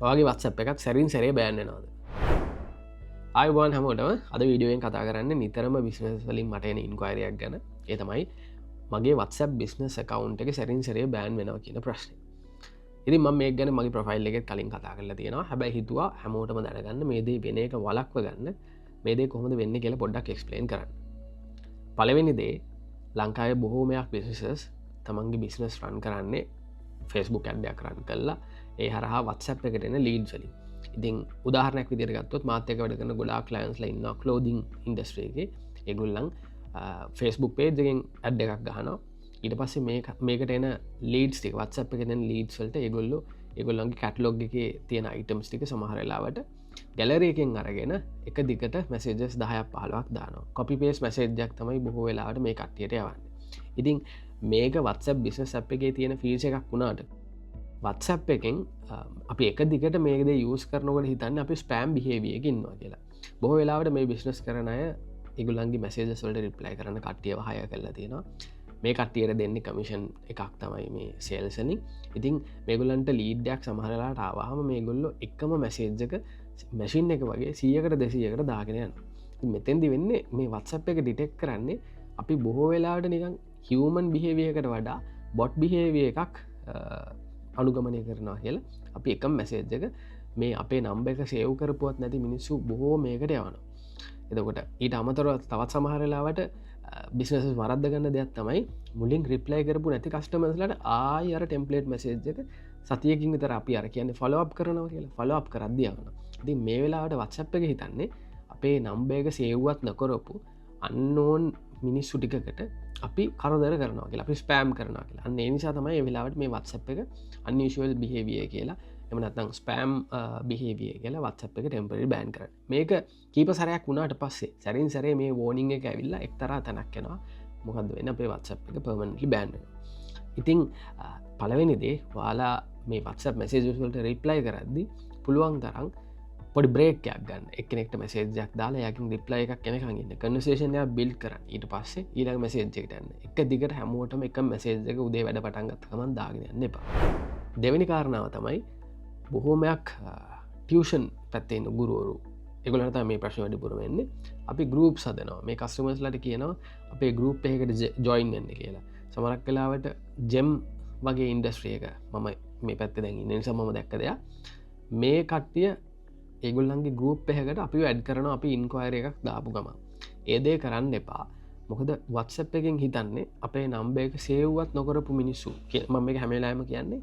ඔයාගේ WhatsApp එකක් සැරින් සැරේ බෑන් වෙනවද? ආයුබෝවන් හැමෝටම අද වීඩියෝවෙන් කතා කරන්න නිතරම බිස්නස් වලින් මට එන ඉන්ක්වයරියක් ගැන. ඒ තමයි මගේ WhatsApp බිස්නස් account එක සැරින් සැරේ බෑන් වෙනවා කියන ප්‍රශ්නේ. ඉතින් මම මේක ගැන මගේ ප්‍රොෆයිල් එකේ කලින් කතා කරලා තියෙනවා. හැබැයි හිතුවා හැමෝටම දැනගන්න මේ දේ වෙන එක වළක්ව ගන්න මේ දේ කොහොමද වෙන්නේ කියලා පොඩ්ඩක් එක්ස්ප්ලেইন කරන්න. පළවෙනි දේ ලංකාවේ බොහෝමයක් බිස්නසස් තමන්ගේ බිස්නස් රන් කරන්නේ Facebook ad එකක් රන් කරලා ඒ හරහා WhatsApp එකට එන ලීඩ්ස් වලින්. ඉතින් උදාහරණයක් විදිහට ගත්තොත් මාත් එක්ක වැඩ කරන ගොඩාක් ක්ලයන්ට්ස්ලා ඉන්නවා ක්ලෝදින් ඉන්ඩස්ට්‍රි එකේ. ඒගොල්ලන් Facebook page එකෙන් ad එකක් ගහනවා. ඊට පස්සේ මේකට එන ලීඩ්ස් ටික WhatsApp එකෙන් එන ලීඩ්ස් වලට ඒගොල්ලන්ගේ කැටලොග් එකේ තියෙන අයිටම්ස් ටික සමහර වෙලාවට ගැලරි එකෙන් අරගෙන එක දිගට මැසේජස් 10ක් 15ක් දානවා. copy paste message එකක් තමයි බොහෝ වෙලාවට මේ කට්ටියට යවන්නේ. ඉතින් මේක WhatsApp business app එකේ තියෙන features එකක් වුණාට WhatsApp එකෙන් අපි එක දිගට මේක දේ use කරනකොට හිතන්නේ අපි spam behavior එකක ඉන්නවා කියලා. බොහෝ වෙලාවට මේ business කරන අය ඒගොල්ලන්ගේ messages වලට reply කරන කට්ටියව hire කරලා තියෙනවා. මේ කට්ටියට දෙන්නේ කමිෂන් එකක් තමයි මේ සේල්ස් වලින්. ඉතින් මේගොල්ලන්ට ලීඩ් එකක් සමහර වෙලාවට ආවහම මේගොල්ලෝ එකම මැසේජ් එක මැෂින් එක වගේ 100කට 200කට දාගෙන යනවා. ඉතින් මෙතෙන්දි වෙන්නේ මේ WhatsApp එක ඩිටෙක්ට් කරන්නේ අපි බොහෝ වෙලාවට නිකන් human behavior එකට වඩා bot behavior එකක් අනුගමනය කරනවා කියලා. අපි එකම මැසේජ් එක මේ අපේ නම්බර් එක සේව් කරපුවත් නැති මිනිස්සු බොහෝ මේකට යවනවා. එතකොට ඊට අමතරව තවත් සමහර වෙලාවට බිස්නස් වරද්ද ගන්න දෙයක් තමයි මුලින් රිප්ලයි කරපු නැති කස්ටමර්ස්ලාට ආයෙ අර ටෙම්ප්ලේට් මැසේජ් එක සතියකින් විතර අපි අර කියන්නේ ෆලෝ අප් කරනවා කියලා. ෆලෝ අප් කරද්දී යවනවා. ඉතින් මේ වෙලාවට WhatsApp එක හිතන්නේ අපේ නම්බර් එක සේව්වත් නොකරපු unknown මිනිස්සු ටිකකට අපි කරදර කරනවා කියලා. අපි ස්පෑම් කරනවා කියලා. අන්න ඒ නිසා තමයි මේ වෙලාවට මේ WhatsApp එක unusual behavior කියලා එහෙම නැත්නම් ස්පෑම් behavior කියලා WhatsApp එක temporary ban කරන්නේ. මේක කීප සැරයක් වුණාට පස්සේ සැරින් සැරේ මේ warning එක ඇවිල්ලා එක්තරා තැනක් එනවා. මොකද්ද වෙන්නේ? අපේ WhatsApp එක permanently ban වෙනවා. ඉතින් පළවෙනි දේ ඔයාලා මේ WhatsApp messages වලට reply කරද්දී පුළුවන් තරම් පොඩි බ්‍රේක් එකක් ගන්න. එක්කෙනෙක්ට මැසේජ් එකක් දාලා එයාගෙන් රිප්ලයි එකක් එනකන් ඉන්න. කන්වර්සේෂන් එක බිල්ඩ් කරන්න. ඊට පස්සේ ඊළඟ මැසේජ් එකට යන්න. එක දිගට හැමෝටම එක මැසේජ් එක උදේ වැඩ පටන් ගත්ත ගමන් දාගෙන යන්න එපා. දෙවෙනි කාරණාව තමයි බොහෝමයක් ටියුෂන් පැත්තේ ඉන්න ගුරුවරු. ඒගොල්ලන්ට තමයි මේ ප්‍රශ්න වැඩිපුර වෙන්නේ. අපි ගෲප්ස් හදනවා. මේ කස්ටමර්ස්ලාට කියනවා අපේ ගෲප් එකකට ජොයින් වෙන්න කියලා. සමහරක් වෙලාවට ජෙම් වගේ ඉන්ඩස්ට්‍රි එක මම මේ පැත්තේ දැන් ඉන්න නිසා මම දැක්ක දෙයක්. මේ කට්ටිය ඒගොල්ලන්ගේ ගෲප් එකකට අපි ඇඩ් කරනවා අපි ඉන්ක්වයරි එකක් දාපු ගමන්. ඒ දේ කරන්න එපා. මොකද WhatsApp එකෙන් හිතන්නේ අපේ නම්බර් එක සේව්වත් නොකරපු මිනිස්සු. මම මේක හැම වෙලාවෙම කියන්නේ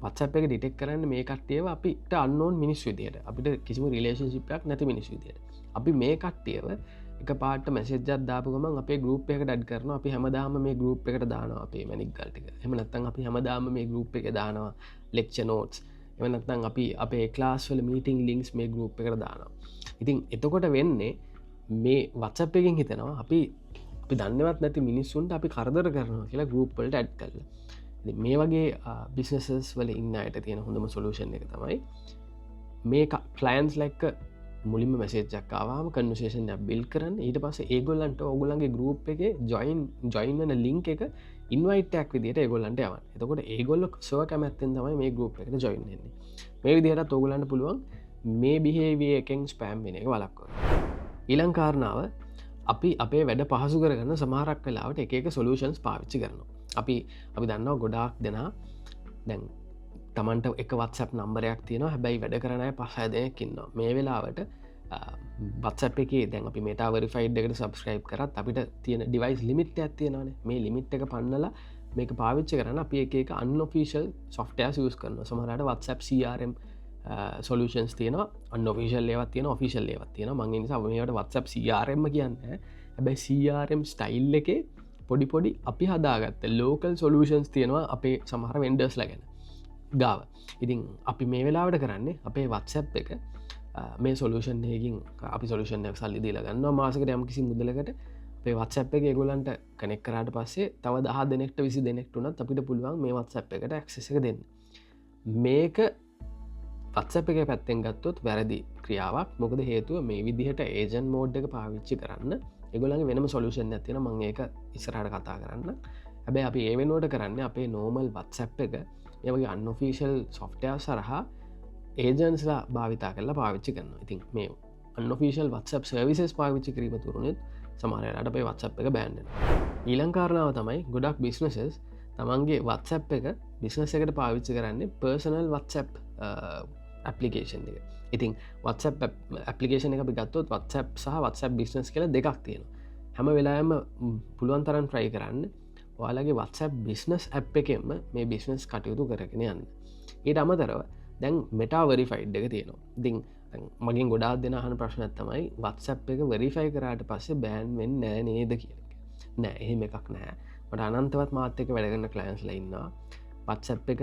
WhatsApp එක ඩිටෙක්ට් කරන්නේ මේ කට්ටියව අපිට unknown මිනිස්සු විදියට. අපිට කිසිම රිලේෂන්ෂිප් එකක් නැති මිනිස්සු විදියට. අපි මේ කට්ටියව එකපාරට මැසේජ් එකක් දාපු ගමන් අපේ ගෲප් එකකට ඇඩ් කරනවා. අපි හැමදාම මේ ගෲප් එකට දානවා අපේ මැනික් ගල් ටික. එහෙම නැත්නම් අපි හැමදාම මේ ගෲප් එකේ දානවා ලෙක්චර් නෝට්ස්. එහෙම නැත්නම් අපි අපේ ක්ලාස් වල මීටින් ලින්ක්ස් මේ ගෲප් එකට දානවා. ඉතින් එතකොට වෙන්නේ මේ WhatsApp එකෙන් හිතනවා අපි දන්නවත් නැති මිනිස්සුන්ට අපි කරදර කරනවා කියලා ගෲප් වලට ඇඩ් කරලා. ඉතින් මේ වගේ බිස්නසස් වල ඉන්න අයට තියෙන හොඳම සොලියුෂන් එක තමයි මේ ක්ලයන්ට්ස්ලා එක්ක මුලින්ම මැසේජ් එකක් ආවම කන්වර්සේෂන් එකක් බිල්ඩ් කරන්න. ඊට පස්සේ ඒගොල්ලන්ට ඕගොල්ලන්ගේ ගෲප් එකේ ජොයින් වෙන ලින්ක් එක ඉන්වයිට් එකක් විදියට ඒගොල්ලන්ට යවන්න. එතකොට ඒගොල්ලෝ සර්වර් කැමැත්තෙන් තමයි මේ ගෲප් එකට ජොයින් වෙන්නේ. මේ විදිහටත් ඕගොල්ලන්ට පුළුවන් මේ බිහේවියර් එකෙන් ස්පෑම් වෙන එක වළක්වන්න. ඊළඟ කාරණාව අපි අපේ වැඩ පහසු කරගන්න සමහරක් වෙලාවට එක එක සොලියුෂන්ස් පාවිච්චි කරනවා. අපි දන්නවා ගොඩාක් දෙනා දැන් තමන්ට එක WhatsApp නම්බරයක් තියෙනවා. හැබැයි වැඩ කරන අය 5-6 දෙනෙක් ඉන්නවා. මේ වෙලාවට WhatsApp එකේ දැන් අපි Meta verified එකට subscribe කරත් අපිට තියෙන device limit එකක් තියෙනවානේ. මේ limit එක පන්නලා මේක පාවිච්චි කරන්න අපි එක unofficial softwares use කරනවා. සමහරවිට WhatsApp CRM solutions තියෙනවා. unofficial ඒවාත් තියෙනවා, official ඒවාත් තියෙනවා. මම ඒ නිසා මේවට WhatsApp CRM කියන්නේ. හැබැයි CRM style එකේ පොඩි අපි හදාගත්ත local solutions තියෙනවා අපේ සමහර vendors ලා ගැන. ගාව. ඉතින් අපි මේ වෙලාවට කරන්නේ අපේ WhatsApp එක මේ සොලියුෂන් එකකින් අපි සොලියුෂන් එකක් සල්ලි දීලා ගන්නවා මාසෙකට යම්කිසි මුදලකට. අපේ WhatsApp එකේ ඒගොල්ලන්ට කනෙක්ට් කරාට පස්සේ තව 10 දෙනෙක්ට 20 දෙනෙක්ට උනත් අපිට පුළුවන් මේ WhatsApp එකට access එක දෙන්න. මේක WhatsApp එකේ පැත්තෙන් ගත්තොත් වැරදි ක්‍රියාවක්. මොකද හේතුව මේ විදිහට ඒජන්ට් මෝඩ් එක පාවිච්චි කරන්න ඒගොල්ලන්ගේ වෙනම සොලියුෂන් එකක් තියෙනවා. මම ඒක ඉස්සරහට කතා කරන්න. හැබැයි අපි ඒ වෙනුවට කරන්නේ අපේ normal WhatsApp එක මේ වගේ unofficial software සරහා ඒජන්ස්ලා භාවිතා කරලා පාවිච්චි කරන්න. ඉතින් මේ අන්ෆිසිල් WhatsApp සර්විසස් පාවිච්චි කිරීම තුරුණුත් සමහරයට අපේ WhatsApp එක බෑන්ඩෙන. ඊලංකාරණාව තමයි ගොඩක් බිස්නසස් තමන්ගේ WhatsApp එක බිස්නස එකට පාවිච්චි කරන්නේ පර්සනල් WhatsApp ඇපලිකේෂන් එක. ඉතින් WhatsApp ඇපලිකේෂන එක අපි ගත්තොත් WhatsApp සහ WhatsApp බිස්නස් කියල දෙකක් තියෙන. හැම වෙලාම පුළුවන් තරන් ට්‍රයි කරන්න ඔයාලගේ WhatsApp බිස්නස් ඇප් එකෙන්ම මේ බිස්නස් කටයුතු කරගෙන යන්න. ඊට අමතරව දැන් මෙටා වරිෆයිඩ් එක තියෙනවා. ඉතින් මගින් ගොඩා දෙන අහන ප්‍රශ්නත් තමයි WhatsApp එක වෙරිෆයි කරාට පස්සේ බෑන් වෙන්න නෑ නේද කියල. නෑ එහෙම එකක් නෑ. මට අනන්තවත් මාත් එක වැඩගන්න කලයින්ස් ලඉන්නවා. WhatsApp එක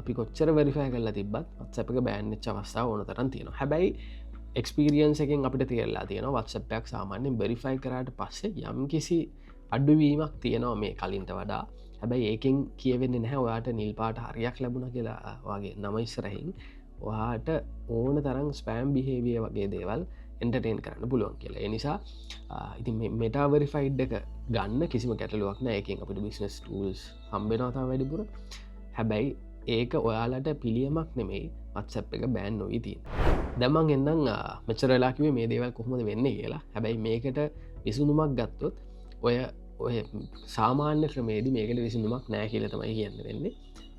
අපි කොච්චර වෙරිෆයි කරලා තිබත් WhatsApp එක බෑන්ච්ච අවස්ථාව ඕන තරන් තියෙන. හැබැයි එක්ස්පිරියන්ස එකෙන් අපිට තේරලා තියෙන WhatsAppයක් සාමාන්‍යෙන් වෙරිෆයි කරාට පස්සේ යම් කිසි අඩුවීමක් තියෙනවා මේ කලින්ට වඩා. හැබැයි ඒකෙන් කියවෙන්නේ නැහැ ඔයාට නිල් පාට හරියක් ලැබුණ කියලා වගේ නමයිස්සරහින් වාට ඕන තරම් ස්පෑම් බිහේවිය වගේ දේවල් එන්ටර්ටේන් කරන්න පුළුවන් කියලා. එනිසා ඉතින් මෙටාවරිෆයිඩ් එක ගන්න කිසිම ගැටලුවක් නෑ. එකෙන් අපිට බිස්නස් ටූල්ස් හම්බෙනතා වැඩිපුර. හැබැයි ඒක ඔයාලට පිළියමක් නෙමෙයි WhatsApp එක බෑන් නොවී තින්. දැමන් එන්නම් මෙචරලාකිවේ මේ දේවල් කොහොමද වෙන්න කියලා. හැබැයි මේකට විසුඳුමක් ගත්තොත් ඔය සාමාන්‍ය ක්‍රමේදී මේකට විසඳුමක් නෑ කියල තමයි කියන්න වෙන්නේ.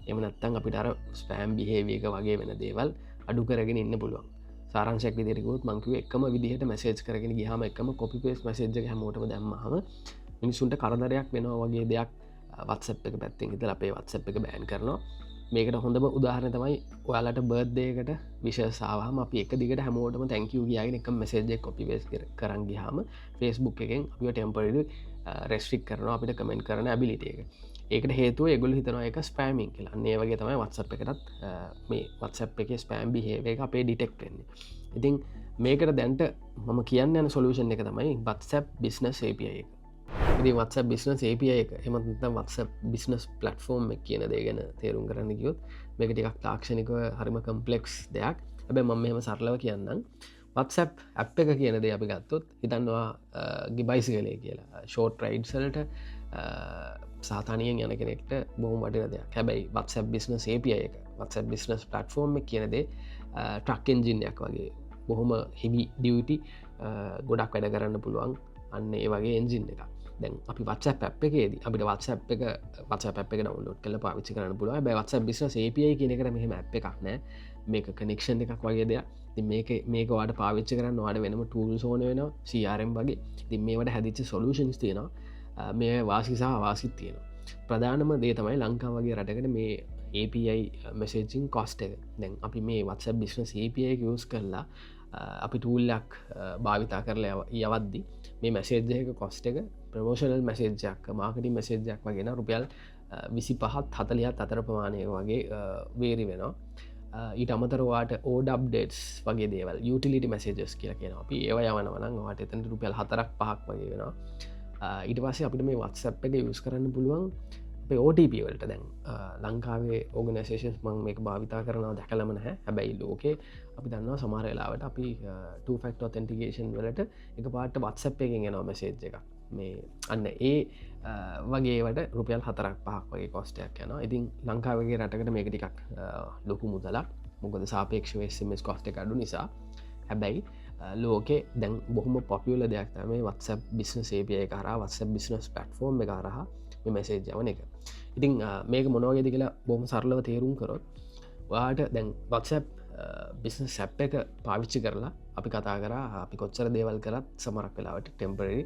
එම නත්තන් අපිට අර ස්පෑම් බිහේවියක වගේ වෙන දේවල් අඩු කරගෙන ඉන්න පුළුවන්. සාරංශයක් විදිරකුත් මංකිව එකම විදිහට මැසේජ් කරගෙන ගහම එකම කොපිපේස් මසේජ් හැමෝටම දැම්මහම මිනිසුන්ට කරදරයක් වෙනවා වගේ දෙයක් WhatsApp එක පැත්තෙන් හිතලා අපේ WhatsApp එක බෑන් කරනවා. මේකට හොඳම උදාහරණ තමයි ඔයාලට බර්ත්ඩේකට විශේෂාවහම අපි එක දිගට හැමෝටම තැංකව ගයාගෙන එක මැසේජ් කොපිපේස් කරන් ගහම Facebook එකෙන් අපිට ටෙම්පරඩ රෙස්ට්‍රික් කරනවා අපිට කමෙන්ට් කරන ඇබිලිට එක. ඒකට හේතුව එගුල හිතනවා එක ස්පෑමින් කියලා. ඒ වගේ තමයි WhatsApp එකටත් මේ WhatsApp එක ස්පෑම් බිහේවිය එක අපේ ඩිටෙක්ට් වෙන්නේ. ඉතින් මේකට දැන්ට මම කියන්න යන සොලියුෂන් එක තමයි WhatsApp business API එක. ඉතින් WhatsApp business API එක එහෙම නැත්නම් WhatsApp business platform එක කියන දේ ගැන තේරුම් ගන්න ගියොත් මේක ටිකක් තාක්ෂණිකව හරිම කම්ප්ලෙක්ස් දෙයක්. හැබැයි මම මෙහෙම සරලව කියන්නම්. WhatsApp ඇප් එක කියන දේ අපි ගත්තොත් හිතන්නවා ගිබයිසිකලේ කියලා ෂෝට් රයිඩ්ස් වලට සාතානියෙන් යන කෙනෙක්ට බොහොම වටින දෙයක්. හැබැයි WhatsApp business API එක WhatsApp business platform එක කියන දේ ට්‍රක් එන්ජින් එකක් වගේ බොහොම heavy duty ගොඩක් වැඩ කරන්න පුළුවන් අන්න ඒ වගේ එන්ජින් එකක්. දැන් අපි WhatsApp app එකේදී අපිට WhatsApp app එක ඩවුන්ලෝඩ් කරලා පාවිච්චි කරන්න පුළුවන්. හැබැයි WhatsApp business API කියන එකට මෙහෙම app එකක් නෑ. මේක කනෙක්ෂන් එකක් වගේ දෙයක්. ඉතින් මේක ඔයාලට පාවිච්චි කරන්න ඔයාලට වෙනම tools ඕන වෙනවා CRM වගේ. ඉතින් මේවට හැදිච්ච solutions තියෙනවා. මේ වාසි සහ අවාසිත් තියෙනවා. ප්‍රධානම දේ තමයි ලංකාව වගේ රටකට මේ API messaging cost එක. දැන් අපි මේ WhatsApp business API එක use කරලා අපි ටූල්ලක් භාවිතා කරලා යවද්දි මේ මැසේජ් එක කොස්ට් එක ප්‍රමෝෂනල් මැසේජ්ජක් මාර්කටින් මැසේජ්ජක් වගෙන රුපියල් 25 40 අතර ප්‍රමාණය වගේ වේරි වෙනවා. ඊට අමතරවාට ඕඩ අප්ඩේට්ස් වගේ දේවල් යුටිලිටි මැසේජස් කියලා කියන අපි ඒව යවනවනම් වාට එතන රුපියල් 4ක් 5ක් වගේ වෙනවා. ඊට පස්සේ අපිට මේ WhatsApp එක යුස් කරන්න පුළුවන් OTP වලට. දැන් ලංකාවේ ඕගනයිසේෂන්ස් මම මේක භාවිතා කරනවා දැකලම නැහැ. හැබැයි ලෝකේ අපි දන්නවා සමහර වෙලාවට අපි 2 factor authentication වලට එකපාරට WhatsApp එකෙන් එනවා මැසේජ් එකක්. මේ අන්න ඒ වගේවට රුපියල් 4ක් 5ක් වගේ කොස්ට් එකක් යනවා. ඉතින් ලංකාවේ රටකට මේක ටිකක් ලොකු මුදලක්. මොකද සාපේක්ෂව SMS කොස්ට් එක අඩු නිසා. හැබැයි ලෝකේ දැන් බොහොම පොපියුලර් දෙයක් තමයි WhatsApp business API එක හරහා WhatsApp business platform එක හරහා මේ මැසේජ් යවන එක. ඉතින් මේක මොන වගේද කියලා බොහොම සරලව තේරුම් කරොත් ඔයාට දැන් WhatsApp business app එක පාවිච්චි කරලා අපි කතා කරා අපි කොච්චර දේවල් කරත් සමහරක් වෙලාවට ටෙම්පරරි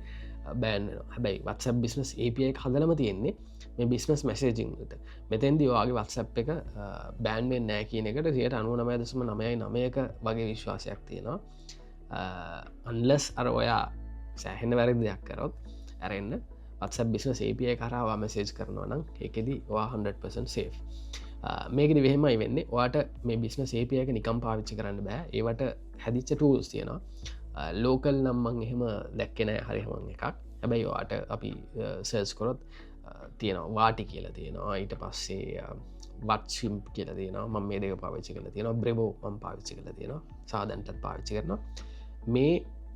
බෑන් වෙනවා. හැබැයි WhatsApp business API එක හදලම තියෙන්නේ මේ business messaging වලට. මෙතෙන්දී ඔයාගේ WhatsApp එක බෑන් වෙන්නේ නැහැ කියන එකට 99.99%ක වගේ විශ්වාසයක් තියෙනවා. unless අර ඔයා සෑහෙන වැරදි දෙයක් කරොත් ඇරෙන්න WhatsApp business API කරාවා මැසේජ් කරනවා නම් ඒකෙදී ඔයා 100% safe. මේකෙදි වෙහෙමයි වෙන්නේ ඔයාට මේ business API එක නිකම් පාවිච්චි කරන්න බෑ. ඒවට හැදිච්ච tools තියෙනවා. ලෝකල් නම් මං එහෙම දැක්කේ නැහැ හරි හමන් එකක්. හැබැයි ඔයාට අපි සර්ච් කරොත් තියෙනවා වාටි කියලා තියෙනවා. ඊට පස්සේ WhatsApp කියලා තියෙනවා. මම මේ දෙක පාවිච්චි කරලා තියෙනවා. Bravo මම පාවිච්චි කරලා තියෙනවා. සාදන්ටත් පාවිච්චි කරනවා.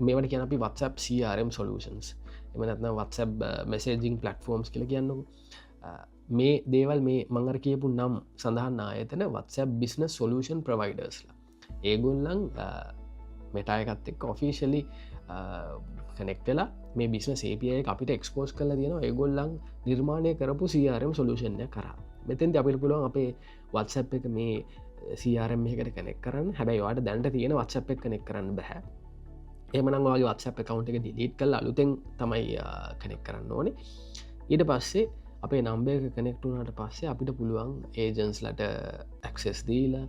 මේවට කියන අපි WhatsApp CRM solutions. එම නැත්නම් WhatsApp messaging platforms කියලා කියන්නකො. මේ දේවල් මේ මම අර කියපු නම් සඳහන් ආයතන WhatsApp business solution providers ලා. ඒගොල්ලන් මෙටායකත් එක් ඔෆිෂලි කනෙක්ටලා මේ බිස්න සේපිය අපිට එක්ස්පෝස් කල තියෙන ඒගොල්ලන් නිර්මාණය කරපු CRM සොලූෂණය කර මෙතැන් අපිට පුළුවන් අපේ WhatsApp එක මේ CRM එකට කනෙක් කරන්න හැබැයි වාට දැන්ට තියෙන WhatsApp එක කනෙක් කරන්න බැහැ එමනවාගේ WhatsApp account එක ඩිලීට් කල් අලුතෙන් තමයි කනෙක් කරන්න ඕනේ ඊට පස්සේ අපේ නම්බේ කනෙක්ටුනට පස්සේ අපිට පුළුවන් ඒජන්ස් ලට ඇක්සෙස් දීලා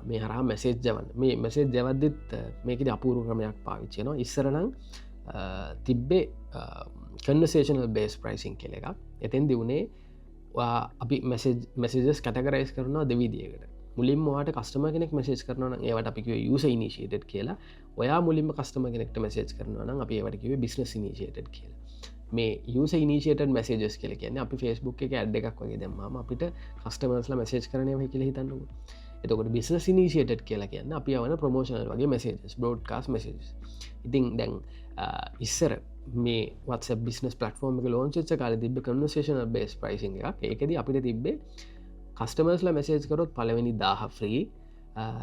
මේ හරහා මැසේජ් ජවන්න මේ මැසේජ් ජවද්දිත් මේකද අපූරු ක්‍රමයක් පාවිච්චයනවා ඉස්සරනම් තිබ්බේ කන්වර්සේෂනල් බේස් ප්‍රයිසින් කෙල එකක් එතෙන් දිවුණේ අපි මැසේජස් කටකරයිස් කරනවා දෙවිදිකට මුලින් වාට කස්ටම කෙනෙක් මසේජ් කරන ඒවට අපික යුස ඉනිශේට් කියලා ඔයා මුලින්ම කස්ටම කෙනෙක්ට මසේජ් කරනවා අපි ඒවටකිව බිස්නස් ඉනිශේට් කියලා මේ යුස ඉනිශේට මසේජස් කියල කියන්න අපි ෆස්බුක් එක ඇඩ් එකක් වගේ දෙම අපිට කස්ටමර්ස්ල මසේජ් කරනය කියල හිතන්නු එතකොට බිස්නස් ඉනිශේට් කියලා කියන්න අපි අවන ප්‍රමෝෂනල් වගේ මසේජස් බෝඩ්කාස් මසේජස් ඉතින් දැන් ඉස්සර මේ වත් බිස්නස් පලටෆෝර්ම එක ලෝන්චච්ච කාල තිබ කන්වර්සේෂනල් බේස් ප්‍රයිසිං එක ඒකද අපිට තිබ්බේ කස්ටමර්ස්ල මැසේජ් කරොත් පලවෙනි දාහ ්‍රී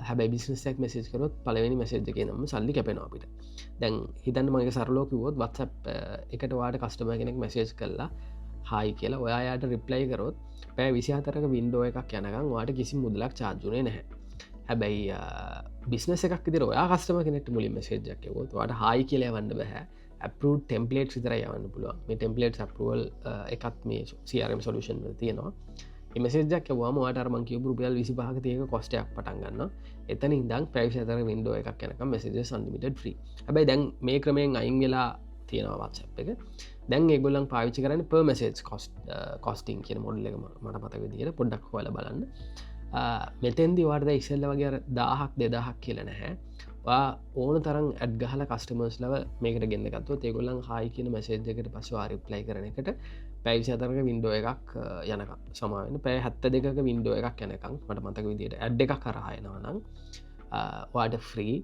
හැබයි බිස්නසක් මැසේජ් කරොත් පලවෙනි මැසේජ් එක නම් සල්ලි කැපෙන අපිට දැන් හිතන්න මගේ සරලෝකිවොත් WhatsApp එකට වාට කස්ටම කෙනෙක් මැසේජ් කරලා හායි කියලා ඔයායට රිප්ලයි කරොත් පෑ 24ක වින්ඩෝ එකක් යනකම් වාට කිසි මුදලක් චාර්ජුනේ නැහැ හැබැයි බිස්නස එකක් ඉදිර ඔයා කස්ටම කෙනෙක්ට මුලින් මැසේජ්ක් යවොත් වාට හායි කියලා වන්න බැහැ අපරූ ටෙම්පලේට් විතර යවන්න පුළුවන් මේ ටෙම්පලේට් අපරුවල් එකත් මේ CRM සොලූෂන් තියෙනවා මසේජක් වාම වාටර්මන් කිය රුපියල් 25ක තියක කොස්ටයක් පටන්ගන්න එතන ඉදන් ප්‍රයිස් අතර වින්ඩෝ එකක් යනක මෙසේජ සන්ඩිමිට ්‍රී හැබයි දැන් මේ ක්‍රමයෙන් අයින් වෙලා තියෙනවා WhatsApp එක දැන් ඒගොල්ලන් පාවිච්චි කරන්න පර් මසේජ් කොස්ටිං කියන මොඩල් එක මට මතක විදිහට පොඩ්ඩක් හොල බලන්න මෙතෙන්දි වාර්ද ඉස්සල්ල වගේ 1000ක් කියල නැහැ ඕන තරම් ඇඩ්ගහල කස්ටමර්ස් ලව මේකට ගෙන්න්නගත්ව තේගොල්ලන් හායි කියන මසේජ්කට පස්වා රිප්ලයි කරන එකට පැවිසි අතරක වින්ඩෝ එකක් යනක සමාවෙන පැය 72ක වින්ඩෝ එකක් යනකම් මට මතක විදියට ඇඩ් එකක් කරහයනවනම් වාට ෆ්‍රී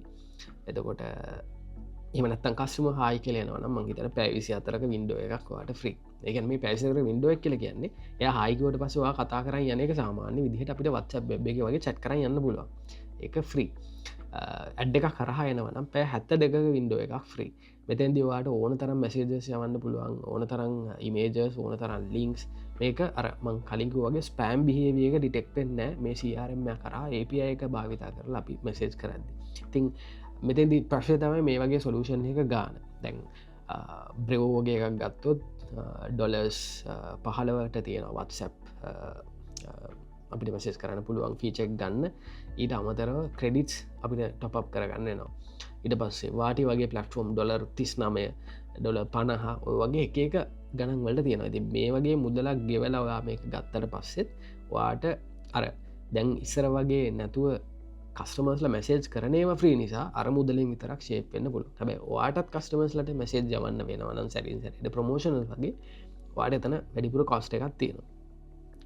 එතකොට එමනත්තන් කස්ම හායි කියලයනවන මංහිතන පැවිසි අතරක වින්ඩෝ එකක් වාට ෆ්‍රී ඒකන් මේ පැසිකර වින්ඩුව එක් කියල කියන්නේ එය හයිකවට පසවා කතා කර යනක සාමාන්‍ය විදිහට අපිට WhatsApp වෙබ් එක වගේ චැට් කර යන්න පුළුවන් එක ෆ්‍රී ඇඩ් එක කරහයනවනම් පැ 72ක වින්ඩෝ එකක් ෆ්‍රී මෙතැන්දිවාට ඕන තරම් මැසේජස් යවන්න පුළුවන් ඕන තරම් ඉමේජස් ඕන තරම් ලිංක්ස් මේක අර මං කලින්කු වගේ ස්පෑම් බිහේවියක ඩිටෙක්ටෙන් නෑ මේ CRM කර API එක භාවිතා කරලා අපි මැසේජ් කරද්දි ඉතින් මෙතැදි ප්‍රශ්ය තමයි මේ වගේ සොලූෂන් එක ගාන දැන් බ්‍රවෝගේ එකක් ගත්තොත් ඩොලර්ස් 15ට තියෙන WhatsApp අපිට මසේස් කරන්න පුළුවන් ෆීචෙක් ගන්න ඊට අමතරව ක්‍රෙඩිටස් අපිට ටොප් කරගන්න නවා ඉට පස්සේ වාටි වගේ පලටෆෝම් $39 $50 ඔය වගේ එක ගණන් වලට තියෙනවා ති මේ වගේ මුදලක් ගෙවල ඔයා මේක ගත්තට පස්සෙත් වාට අර දැන් ඉස්සර වගේ නැතුව කස්ටමර්ස්ල මැසේජ් කරනේම ්‍රී නිසා අර මුදලින් විතරක් ශේපෙන්න්න පුළු හැබයි වාටත් කස්ටමර්ස්ලට මැසේජ් ජවන්න වෙනවනම් සැරින් සැට ප්‍රමෝෂණ වගේ වාට එතන වැඩිපුර කොස්ට එකක් තියෙනවා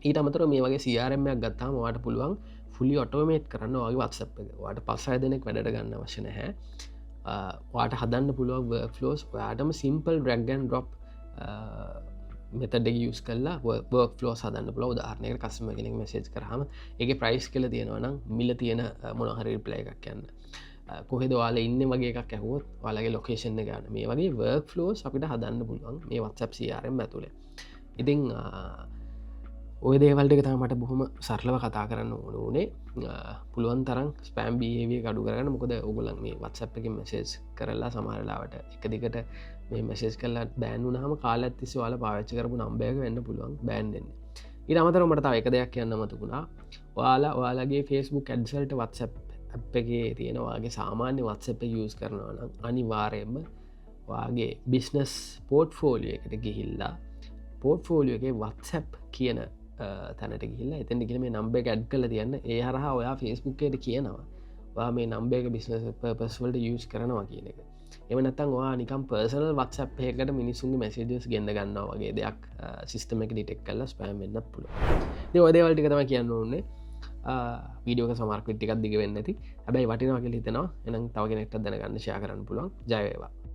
ඊට අමතර මේ වගේ CRMයක් ගත්තාම වාට පුළුවන් ෆුලි ඔටෝමේට් කරන්න වගේ WhatsApp එක වාට පස්සය දෙනෙක් වැඩට ගන්න වශන හැ වාට හදන්න පුළුවන් ෆලෝස් යාටම සිම්පල් ඩ්‍රැග්ගන් ඩොප් මෙතඩ යස් කල්ලා වර්ක් ෆලෝ සදන්න පුල උදාහරනයට කස්ම කෙනෙක් මසේජ් කරහම එක ප්‍රයිස් කල තියෙනවනම් මිල තියෙන මොනහරි ප්ලය එකක් යන්න කොහෙද වාල ඉන්න වගේ එකක් ඇහුවොත් වලගේ ලොකේෂන් ගන්න මේ වගේ වර්ක් ෆලෝස් අපිට හදන්න පුළුවන් මේ WhatsApp CRM ඇතුළේ ඉතිං ඔය දේවල්ට තම මට බොහොම සරලව කතා කරන්න ඕනේ පුළුවන් තරම් ස්පෑම් බිහේවිය අඩු කරන්න මොකද ඔගොලන් මේ WhatsApp එක මැසේජ් කරලා සමහරලාවට එක දිගට මේ මැසේජ් කරලා බෑන් වුනහම කාලත් තිස්සේ ඔයාලා පාවිච්චි කරපු නම්බර් එක වෙන්න පුළුවන් බෑන් දෙන්න. ඊට අමතරව මට තව එක දෙයක් කියන්න මතකුණා. ඔයාලගේ Facebook ads වලට WhatsApp app එකේ තියෙන ඔයාගේ සාමාන්‍ය WhatsApp එක use කරනවා නම් අනිවාර්යයෙන්ම ඔයාගේ business portfolio එකට ගිහිල්ලා portfolio එකේ WhatsApp කියන තැනට ගිල්ල එතැට කියල මේ නම්බ ඇඩ් කල තියන්න ඒ හරහා ඔයා ෆස්බුක්කයට කියනවා මේ නම්බේක බිස්නස පර්පස්වලට යස් කරනවා කියන එක එමනත්තන් වා නිකම් පර්සනල් වත්සප් එකට මිනිසුන්ගේ මැසේජස් ගෙන්ද ගන්නවා වගේ දෙයක් සිස්ටම එක ඩිටෙක් කල්ල ස්පෑම් වෙන්න පුළුව ඔදේවල්ටික තම කියන්න ඕන්නේ වීඩියෝක සමාර්ක ටිකක් දිග වෙන්න ඇති හැබැයි වටිනවා කියල හිතනවා එනම් තවගෙනෙක්ට දැනගන්න ශය කරන්න පුළුවන් ජයවේවා